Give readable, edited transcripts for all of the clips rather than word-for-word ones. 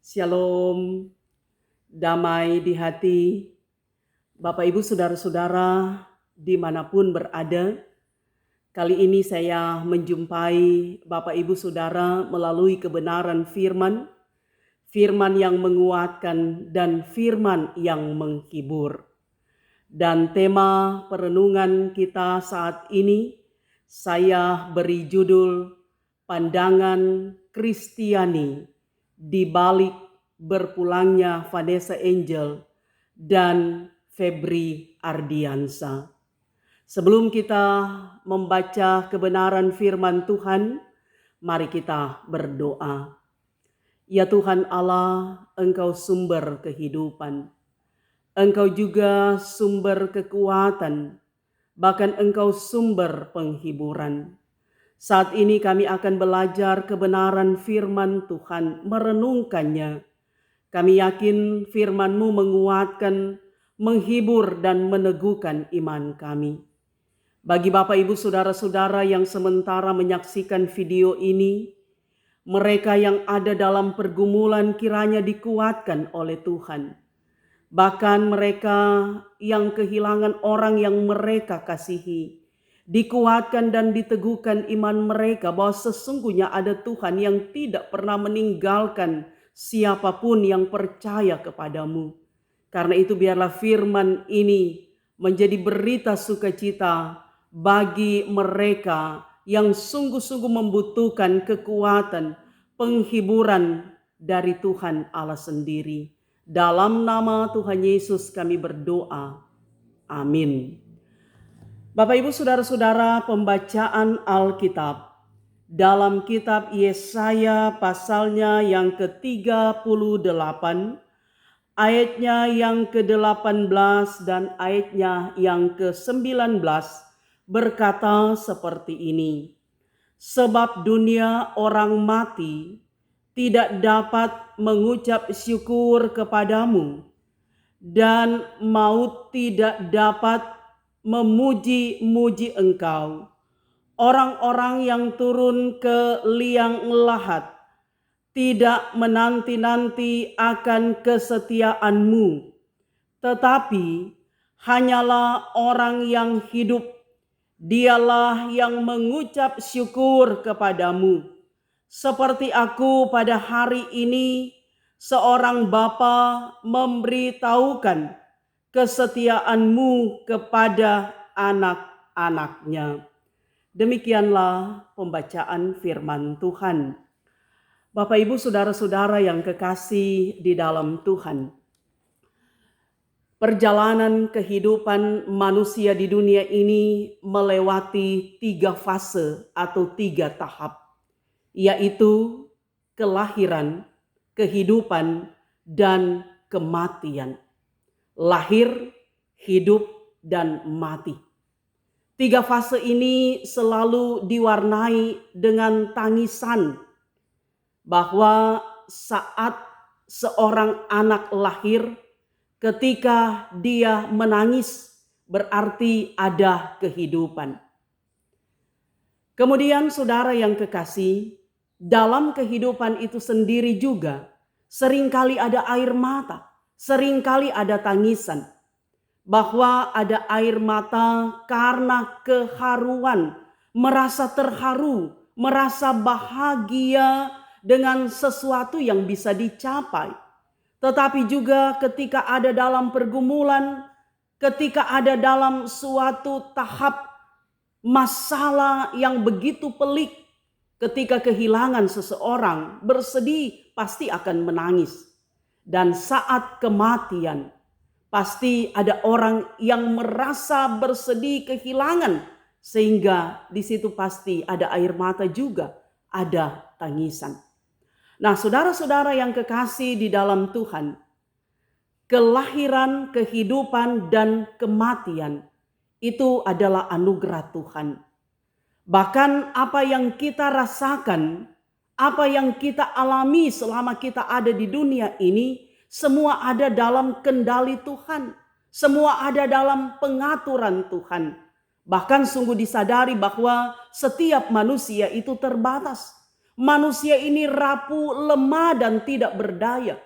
Shalom, damai di hati, Bapak Ibu Saudara-saudara dimanapun berada. Kali ini saya menjumpai Bapak Ibu Saudara melalui kebenaran firman, firman yang menguatkan dan firman yang menghibur. Dan tema perenungan kita saat ini saya beri judul Pandangan Kristiani di balik berpulangnya Vanessa Angel dan Febri Ardiansa. Sebelum kita membaca kebenaran firman Tuhan, mari kita berdoa. Ya Tuhan Allah, Engkau sumber kehidupan. Engkau juga sumber kekuatan, bahkan Engkau sumber penghiburan. Saat ini kami akan belajar kebenaran firman Tuhan, merenungkannya. Kami yakin firman-Mu menguatkan, menghibur dan meneguhkan iman kami. Bagi Bapak Ibu Saudara-saudara yang sementara menyaksikan video ini, mereka yang ada dalam pergumulan kiranya dikuatkan oleh Tuhan. Bahkan mereka yang kehilangan orang yang mereka kasihi, dikuatkan dan diteguhkan iman mereka bahwa sesungguhnya ada Tuhan yang tidak pernah meninggalkan siapapun yang percaya kepadamu. Karena itu biarlah firman ini menjadi berita sukacita bagi mereka yang sungguh-sungguh membutuhkan kekuatan, penghiburan dari Tuhan Allah sendiri. Dalam nama Tuhan Yesus kami berdoa. Amin. Bapak Ibu Saudara-saudara, pembacaan Alkitab dalam kitab Yesaya pasalnya yang ke-38, ayatnya yang ke-18 dan ayatnya yang ke-19 berkata seperti ini. Sebab dunia orang mati tidak dapat mengucap syukur kepadamu, dan maut tidak dapat memuji-muji engkau. Orang-orang yang turun ke liang lahat tidak menanti-nanti akan kesetiaanmu, tetapi hanyalah orang yang hidup, dialah yang mengucap syukur kepadamu. Seperti aku pada hari ini, seorang bapa memberitahukan kesetiaanmu kepada anak-anaknya. Demikianlah pembacaan firman Tuhan. Bapak Ibu Saudara-saudara yang kekasih di dalam Tuhan. Perjalanan kehidupan manusia di dunia ini melewati 3 fase atau 3 tahap, yaitu kelahiran, kehidupan, dan kematian. Lahir, hidup, dan mati. 3 fase ini selalu diwarnai dengan tangisan, bahwa saat seorang anak lahir, ketika dia menangis berarti ada kehidupan. Kemudian saudara yang kekasih, dalam kehidupan itu sendiri juga seringkali ada air mata, seringkali ada tangisan. Bahwa ada air mata karena keharuan, merasa terharu, merasa bahagia dengan sesuatu yang bisa dicapai. Tetapi juga ketika ada dalam pergumulan, ketika ada dalam suatu tahap masalah yang begitu pelik, ketika kehilangan seseorang, bersedih pasti akan menangis. Dan saat kematian, pasti ada orang yang merasa bersedih kehilangan, sehingga di situ pasti ada air mata juga, ada tangisan. Nah, saudara-saudara yang kekasih di dalam Tuhan, kelahiran, kehidupan, dan kematian itu adalah anugerah Tuhan. Bahkan apa yang kita rasakan, apa yang kita alami selama kita ada di dunia ini, semua ada dalam kendali Tuhan. Semua ada dalam pengaturan Tuhan. Bahkan sungguh disadari bahwa setiap manusia itu terbatas. Manusia ini rapuh, lemah, dan tidak berdaya.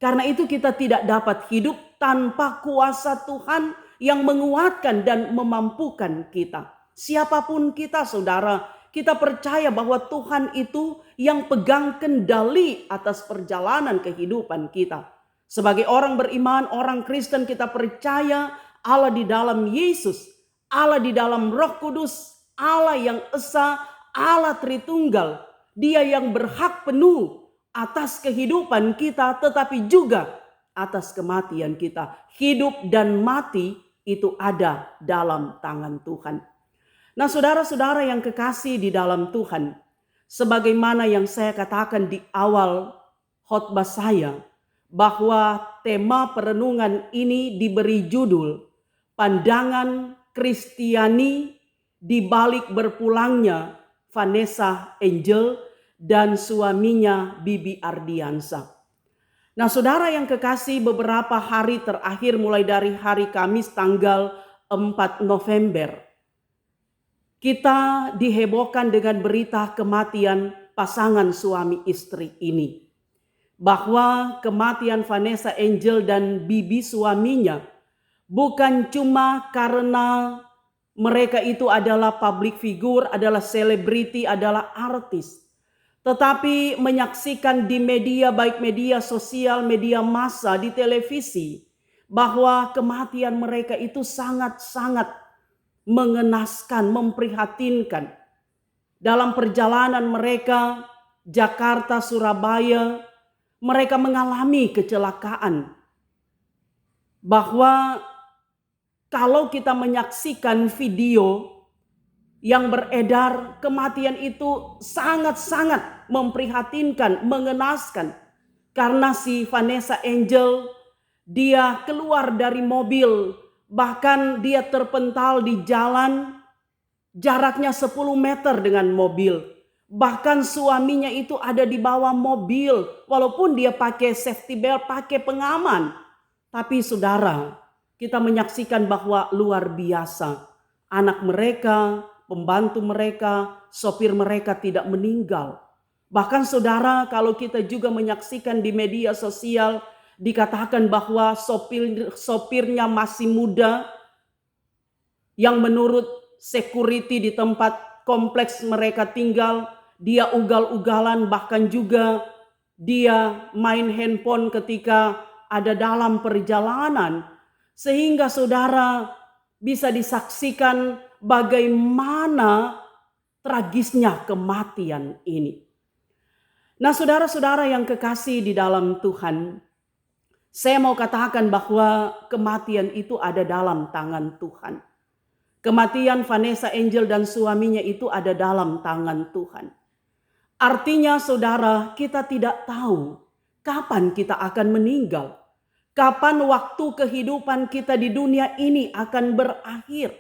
Karena itu kita tidak dapat hidup tanpa kuasa Tuhan yang menguatkan dan memampukan kita. Siapapun kita, saudara, kita percaya bahwa Tuhan itu yang pegang kendali atas perjalanan kehidupan kita. Sebagai orang beriman, orang Kristen, kita percaya Allah di dalam Yesus, Allah di dalam Roh Kudus, Allah yang esa, Allah Tritunggal. Dia yang berhak penuh atas kehidupan kita, tetapi juga atas kematian kita. Hidup dan mati itu ada dalam tangan Tuhan. Nah, saudara-saudara yang kekasih di dalam Tuhan, sebagaimana yang saya katakan di awal khotbah saya, bahwa tema perenungan ini diberi judul Pandangan Kristiani di balik berpulangnya Vanessa Angel dan suaminya Bibi Ardiansa. Nah, saudara yang kekasih, beberapa hari terakhir mulai dari hari Kamis tanggal 4 November, kita dihebohkan dengan berita kematian pasangan suami istri ini. Bahwa kematian Vanessa Angel dan Bibi suaminya bukan cuma karena mereka itu adalah public figure, adalah selebriti, adalah artis. Tetapi menyaksikan di media, baik media sosial, media massa, di televisi, bahwa kematian mereka itu sangat-sangat mengenaskan, memprihatinkan. Dalam perjalanan mereka, Jakarta, Surabaya, mereka mengalami kecelakaan. Bahwa kalau kita menyaksikan video yang beredar, kematian itu sangat-sangat memprihatinkan, mengenaskan. Karena si Vanessa Angel, dia keluar dari mobil, bahkan dia terpental di jalan, jaraknya 10 meter dengan mobil. Bahkan suaminya itu ada di bawah mobil, walaupun dia pakai safety belt, pakai pengaman. Tapi saudara, kita menyaksikan bahwa luar biasa. Anak mereka, pembantu mereka, sopir mereka tidak meninggal. Bahkan saudara, kalau kita juga menyaksikan di media sosial, dikatakan bahwa sopirnya masih muda, yang menurut security di tempat kompleks mereka tinggal, dia ugal-ugalan, bahkan juga dia main handphone ketika ada dalam perjalanan. Sehingga saudara bisa disaksikan bagaimana tragisnya kematian ini. Nah, saudara-saudara yang kekasih di dalam Tuhan, saya mau katakan bahwa kematian itu ada dalam tangan Tuhan. Kematian Vanessa Angel dan suaminya itu ada dalam tangan Tuhan. Artinya saudara, kita tidak tahu kapan kita akan meninggal. Kapan waktu kehidupan kita di dunia ini akan berakhir.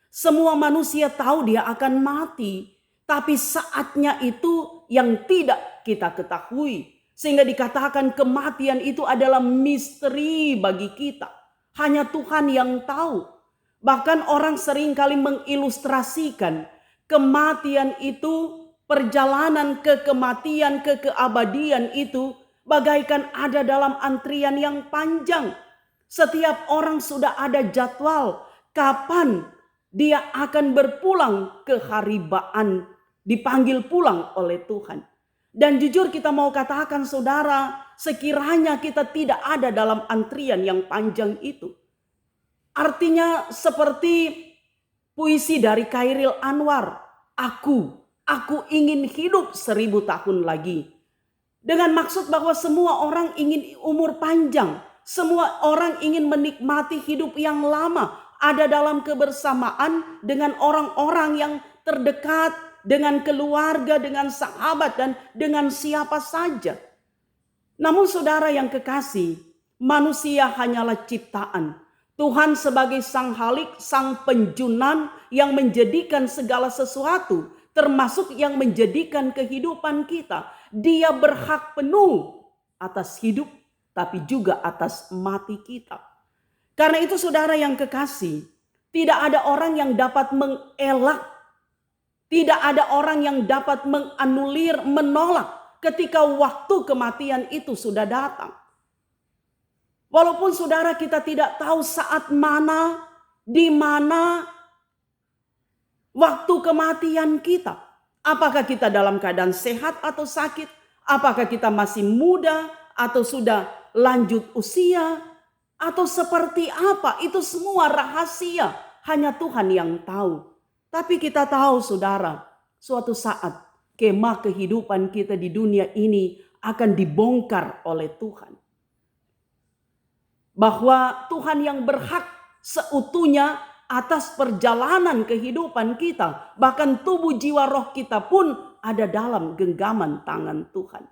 Semua manusia tahu dia akan mati. Tapi saatnya itu yang tidak kita ketahui. Sehingga dikatakan kematian itu adalah misteri bagi kita. Hanya Tuhan yang tahu. Bahkan orang seringkali mengilustrasikan kematian itu, perjalanan ke kematian, ke keabadian itu bagaikan ada dalam antrian yang panjang. Setiap orang sudah ada jadwal kapan dia akan berpulang ke haribaan, dipanggil pulang oleh Tuhan. Dan jujur kita mau katakan saudara, sekiranya kita tidak ada dalam antrian yang panjang itu. Artinya seperti puisi dari Khairil Anwar, aku ingin hidup 1000 tahun lagi. Dengan maksud bahwa semua orang ingin umur panjang. Semua orang ingin menikmati hidup yang lama. Ada dalam kebersamaan dengan orang-orang yang terdekat. Dengan keluarga, dengan sahabat, dan dengan siapa saja. Namun saudara yang kekasih, manusia hanyalah ciptaan. Tuhan sebagai sang Halik, sang penjunan yang menjadikan segala sesuatu. Termasuk yang menjadikan kehidupan kita. Dia berhak penuh atas hidup, tapi juga atas mati kita. Karena itu saudara yang kekasih, tidak ada orang yang dapat mengelak Tidak ada orang yang dapat menganulir, menolak ketika waktu kematian itu sudah datang. Walaupun saudara kita tidak tahu saat mana, di mana waktu kematian kita. Apakah kita dalam keadaan sehat atau sakit? Apakah kita masih muda atau sudah lanjut usia? Atau seperti apa? Itu semua rahasia. Hanya Tuhan yang tahu. Tapi kita tahu saudara, suatu saat kemah kehidupan kita di dunia ini akan dibongkar oleh Tuhan. Bahwa Tuhan yang berhak seutuhnya atas perjalanan kehidupan kita. Bahkan tubuh jiwa roh kita pun ada dalam genggaman tangan Tuhan.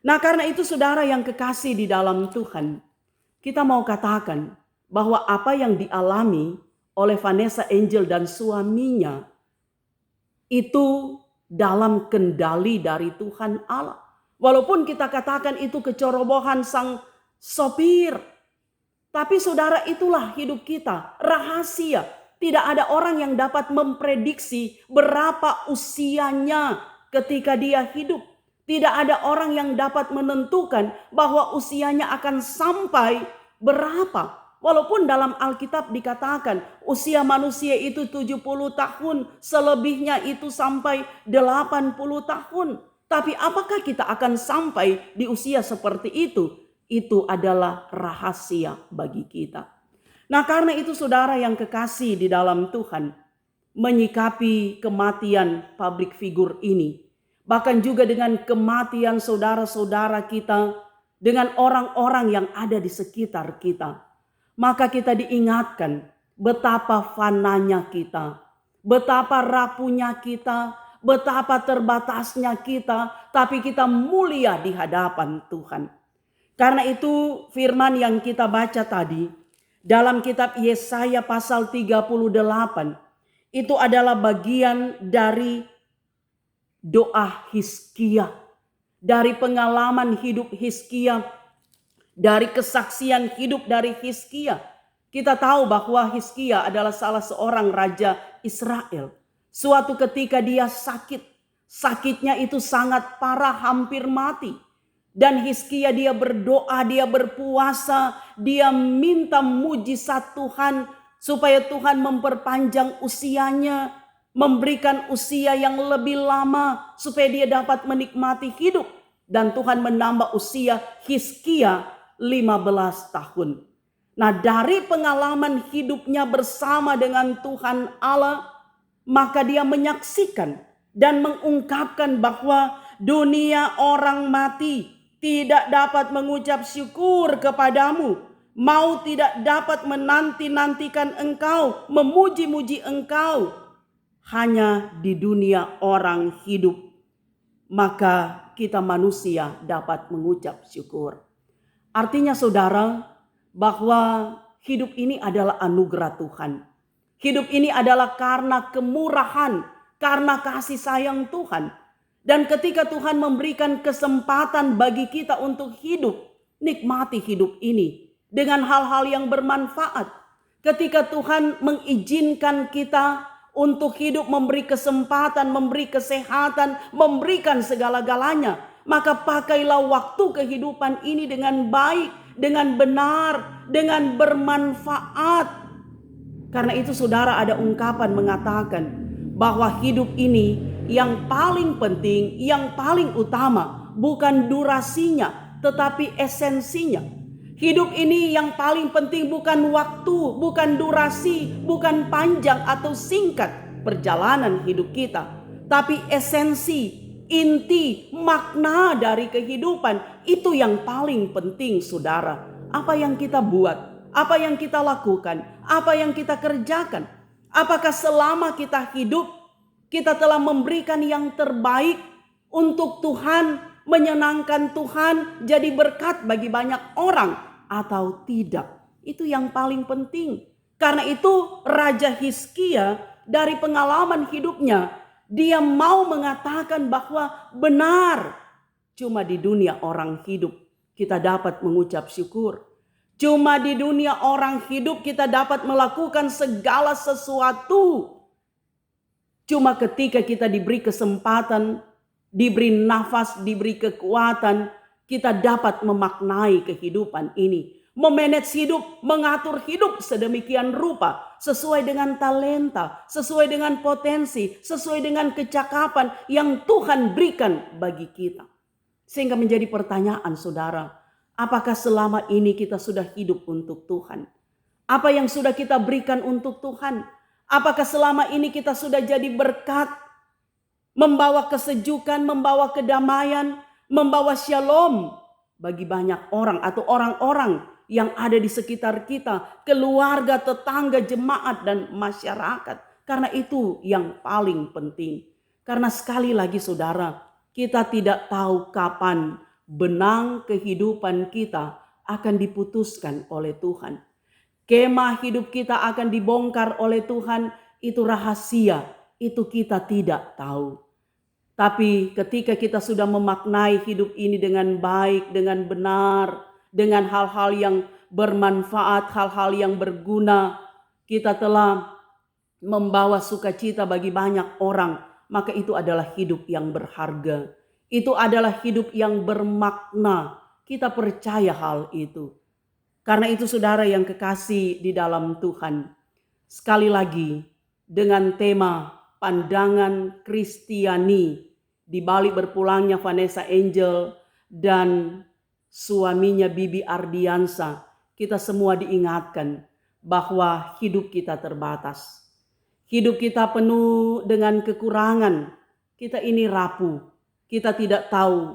Nah karena itu saudara yang kekasih di dalam Tuhan. Kita mau katakan bahwa apa yang dialami oleh Vanessa Angel dan suaminya itu dalam kendali dari Tuhan Allah. Walaupun kita katakan itu kecerobohan sang sopir. Tapi saudara itulah hidup kita, rahasia. Tidak ada orang yang dapat memprediksi berapa usianya ketika dia hidup. Tidak ada orang yang dapat menentukan bahwa usianya akan sampai berapa. Walaupun dalam Alkitab dikatakan usia manusia itu 70 tahun, selebihnya itu sampai 80 tahun. Tapi apakah kita akan sampai di usia seperti itu? Itu adalah rahasia bagi kita. Nah karena itu saudara yang kekasih di dalam Tuhan, menyikapi kematian public figure ini, bahkan juga dengan kematian saudara-saudara kita, dengan orang-orang yang ada di sekitar kita, maka kita diingatkan betapa fananya kita, betapa rapuhnya kita, betapa terbatasnya kita, tapi kita mulia di hadapan Tuhan. Karena itu firman yang kita baca tadi dalam kitab Yesaya pasal 38 itu adalah bagian dari doa Hizkia, dari pengalaman hidup Hizkia, dari kesaksian hidup dari Hizkia. Kita tahu bahwa Hizkia adalah salah seorang raja Israel. Suatu ketika dia sakit, sakitnya itu sangat parah, hampir mati. Dan Hizkia dia berdoa, dia berpuasa, dia minta mujizat Tuhan supaya Tuhan memperpanjang usianya, memberikan usia yang lebih lama supaya dia dapat menikmati hidup. Dan Tuhan menambah usia Hizkia 15 tahun. Nah dari pengalaman hidupnya bersama dengan Tuhan Allah, maka dia menyaksikan dan mengungkapkan bahwa dunia orang mati tidak dapat mengucap syukur kepadamu, mau tidak dapat menanti-nantikan engkau, memuji-muji engkau. Hanya di dunia orang hidup, maka kita manusia dapat mengucap syukur. Artinya saudara, bahwa hidup ini adalah anugerah Tuhan. Hidup ini adalah karena kemurahan, karena kasih sayang Tuhan. Dan ketika Tuhan memberikan kesempatan bagi kita untuk hidup, nikmati hidup ini dengan hal-hal yang bermanfaat. Ketika Tuhan mengizinkan kita untuk hidup, memberi kesempatan, memberi kesehatan, memberikan segala-galanya, maka pakailah waktu kehidupan ini dengan baik, dengan benar, dengan bermanfaat. Karena itu saudara, ada ungkapan mengatakan bahwa hidup ini yang paling penting, yang paling utama bukan durasinya tetapi esensinya. Hidup ini yang paling penting bukan waktu, bukan durasi, bukan panjang atau singkat perjalanan hidup kita, tapi esensi, inti, makna dari kehidupan. Itu yang paling penting saudara. Apa yang kita buat, apa yang kita lakukan, apa yang kita kerjakan, apakah selama kita hidup kita telah memberikan yang terbaik untuk Tuhan, menyenangkan Tuhan, jadi berkat bagi banyak orang atau tidak. Itu yang paling penting. Karena itu Raja Hizkia dari pengalaman hidupnya, dia mau mengatakan bahwa benar, cuma di dunia orang hidup kita dapat mengucap syukur. Cuma di dunia orang hidup kita dapat melakukan segala sesuatu Cuma ketika kita diberi kesempatan, diberi nafas, diberi kekuatan, kita dapat memaknai kehidupan ini. Memanage hidup, mengatur hidup sedemikian rupa, sesuai dengan talenta, sesuai dengan potensi, sesuai dengan kecakapan yang Tuhan berikan bagi kita. Sehingga menjadi pertanyaan saudara, apakah selama ini kita sudah hidup untuk Tuhan? Apa yang sudah kita berikan untuk Tuhan? Apakah selama ini kita sudah jadi berkat, membawa kesejukan, membawa kedamaian, membawa shalom bagi banyak orang atau orang-orang yang ada di sekitar kita, keluarga, tetangga, jemaat, dan masyarakat. Karena itu yang paling penting. Karena sekali lagi saudara, kita tidak tahu kapan benang kehidupan kita akan diputuskan oleh Tuhan. Kemah hidup kita akan dibongkar oleh Tuhan, itu rahasia, itu kita tidak tahu. Tapi ketika kita sudah memaknai hidup ini dengan baik, dengan benar, dengan hal-hal yang bermanfaat, hal-hal yang berguna, kita telah membawa sukacita bagi banyak orang, maka itu adalah hidup yang berharga. Itu adalah hidup yang bermakna. Kita percaya hal itu. Karena itu saudara yang kekasih di dalam Tuhan, sekali lagi dengan tema pandangan Kristiani di balik berpulangnya Vanessa Angel dan suaminya Bibi Ardiansa, kita semua diingatkan bahwa hidup kita terbatas. Hidup kita penuh dengan kekurangan. Kita ini rapuh. Kita tidak tahu.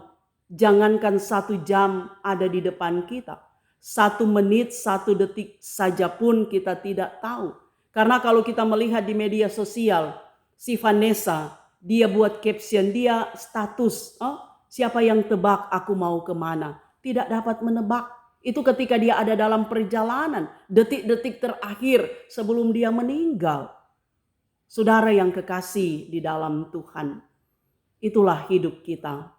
Jangankan 1 jam ada di depan kita. 1 menit, 1 detik saja pun kita tidak tahu. Karena kalau kita melihat di media sosial, si Vanessa, dia buat caption, dia status, siapa yang tebak aku mau kemana? Tidak dapat menebak. Itu ketika dia ada dalam perjalanan, detik-detik terakhir sebelum dia meninggal. Saudara yang kekasih di dalam Tuhan, itulah hidup kita.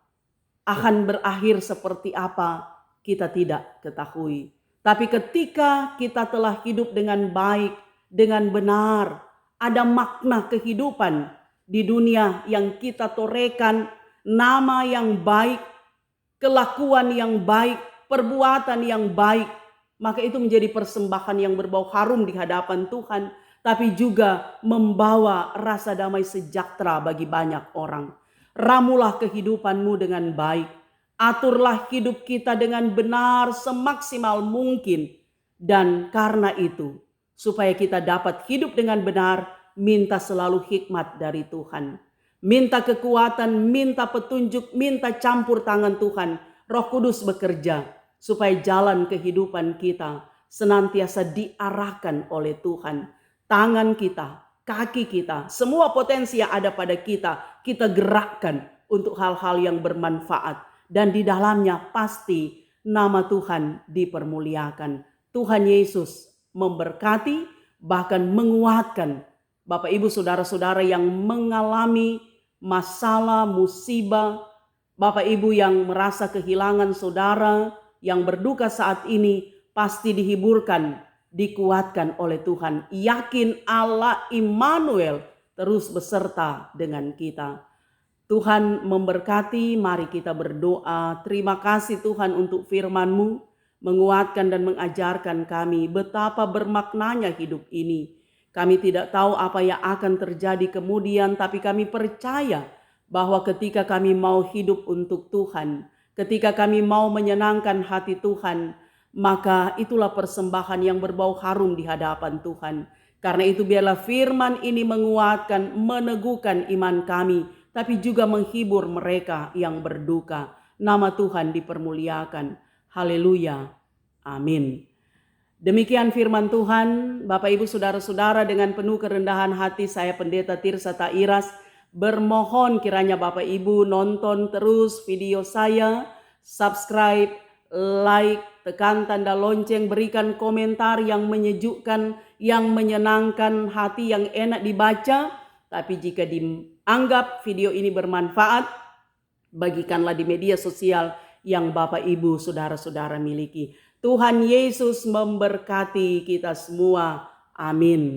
Akan berakhir seperti apa? Kita tidak ketahui. Tapi ketika kita telah hidup dengan baik, dengan benar, ada makna kehidupan di dunia yang kita torehkan, nama yang baik, kelakuan yang baik, perbuatan yang baik, maka itu menjadi persembahan yang berbau harum di hadapan Tuhan, tapi juga membawa rasa damai sejahtera bagi banyak orang. Ramulah kehidupanmu dengan baik. Aturlah hidup kita dengan benar semaksimal mungkin. Dan karena itu, supaya kita dapat hidup dengan benar, minta selalu hikmat dari Tuhan. Minta kekuatan, minta petunjuk, minta campur tangan Tuhan. Roh Kudus bekerja supaya jalan kehidupan kita senantiasa diarahkan oleh Tuhan. Tangan kita, kaki kita, semua potensi yang ada pada kita, kita gerakkan untuk hal-hal yang bermanfaat. Dan di dalamnya pasti nama Tuhan dipermuliakan. Tuhan Yesus memberkati, bahkan menguatkan Bapak Ibu saudara-saudara yang mengalami masalah, musibah. Bapak Ibu yang merasa kehilangan saudara, yang berduka saat ini, pasti dihiburkan, dikuatkan oleh Tuhan. Yakin Allah Immanuel terus beserta dengan kita. Tuhan memberkati, mari kita berdoa. Terima kasih Tuhan untuk firman-Mu, menguatkan dan mengajarkan kami betapa bermaknanya hidup ini. Kami tidak tahu apa yang akan terjadi kemudian, tapi kami percaya bahwa ketika kami mau hidup untuk Tuhan, ketika kami mau menyenangkan hati Tuhan, maka itulah persembahan yang berbau harum di hadapan Tuhan. Karena itu biarlah firman ini menguatkan, meneguhkan iman kami, tapi juga menghibur mereka yang berduka. Nama Tuhan dipermuliakan. Haleluya. Amin. Demikian firman Tuhan. Bapak Ibu saudara-saudara, dengan penuh kerendahan hati saya Pendeta Tirsa Tairas bermohon kiranya Bapak Ibu nonton terus video saya, subscribe, like, tekan tanda lonceng, berikan komentar yang menyejukkan, yang menyenangkan hati, yang enak dibaca. Tapi jika dianggap video ini bermanfaat, bagikanlah di media sosial yang Bapak Ibu saudara-saudara miliki. Tuhan Yesus memberkati kita semua. Amin.